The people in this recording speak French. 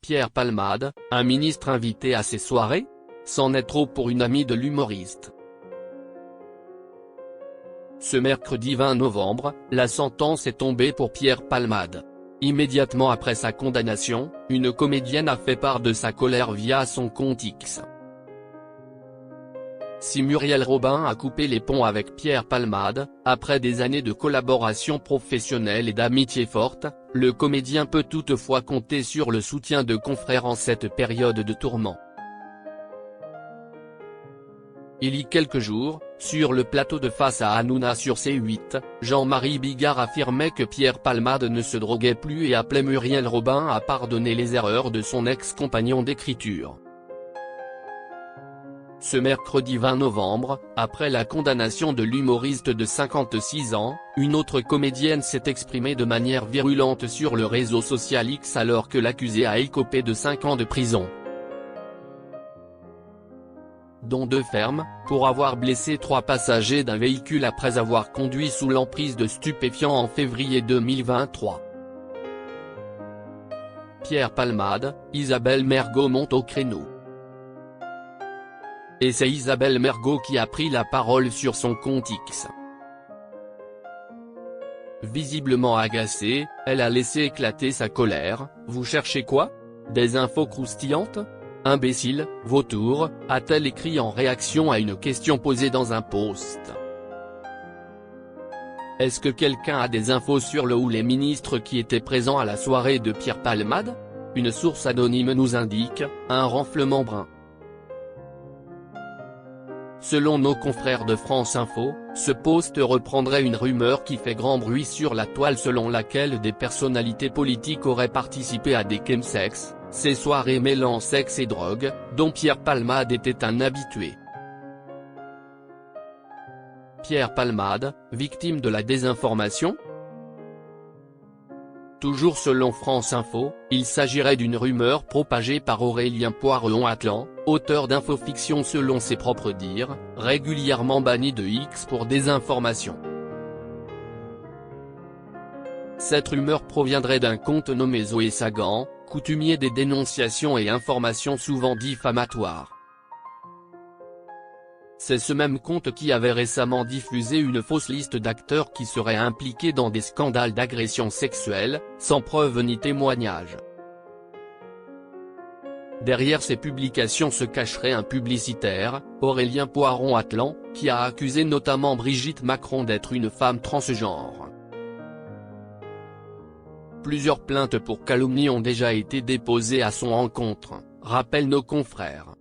Pierre Palmade, un ministre invité à ces soirées? C'en est trop pour une amie de l'humoriste. Ce mercredi 20 novembre, la sentence est tombée pour Pierre Palmade. Immédiatement après sa condamnation, une comédienne a fait part de sa colère via son compte X. Si Muriel Robin a coupé les ponts avec Pierre Palmade, après des années de collaboration professionnelle et d'amitié forte, le comédien peut toutefois compter sur le soutien de confrères en cette période de tourment. Il y a quelques jours, sur le plateau de Face à Hanouna sur C8, Jean-Marie Bigard affirmait que Pierre Palmade ne se droguait plus et appelait Muriel Robin à pardonner les erreurs de son ex-compagnon d'écriture. Ce mercredi 20 novembre, après la condamnation de l'humoriste de 56 ans, une autre comédienne s'est exprimée de manière virulente sur le réseau social X alors que l'accusé a écopé de 5 ans de prison, dont 2 fermes, pour avoir blessé 3 passagers d'un véhicule après avoir conduit sous l'emprise de stupéfiants en février 2023. Pierre Palmade, Isabelle Mergo monte au créneau. Et c'est Isabelle Mergo qui a pris la parole sur son compte X. Visiblement agacée, elle a laissé éclater sa colère. « Vous cherchez quoi? Des infos croustillantes? Imbécile, vautour », a-t-elle écrit en réaction à une question posée dans un post. Est-ce que quelqu'un a des infos sur le ou les ministres qui étaient présents à la soirée de Pierre Palmade? Une source anonyme nous indique, un renflement brun. Selon nos confrères de France Info, ce post reprendrait une rumeur qui fait grand bruit sur la toile selon laquelle des personnalités politiques auraient participé à des chemsex, ces soirées mêlant sexe et drogue, dont Pierre Palmade était un habitué. Pierre Palmade, victime de la désinformation? Toujours selon France Info, il s'agirait d'une rumeur propagée par Aurélien Poiron-Atlan, auteur d'infofiction selon ses propres dires, régulièrement banni de X pour désinformation. Cette rumeur proviendrait d'un compte nommé Zoé Sagan, coutumier des dénonciations et informations souvent diffamatoires. C'est ce même compte qui avait récemment diffusé une fausse liste d'acteurs qui seraient impliqués dans des scandales d'agression sexuelle, sans preuve ni témoignage. Derrière ces publications se cacherait un publicitaire, Aurélien Poiron-Atlan, qui a accusé notamment Brigitte Macron d'être une femme transgenre. Plusieurs plaintes pour calomnie ont déjà été déposées à son encontre, rappellent nos confrères.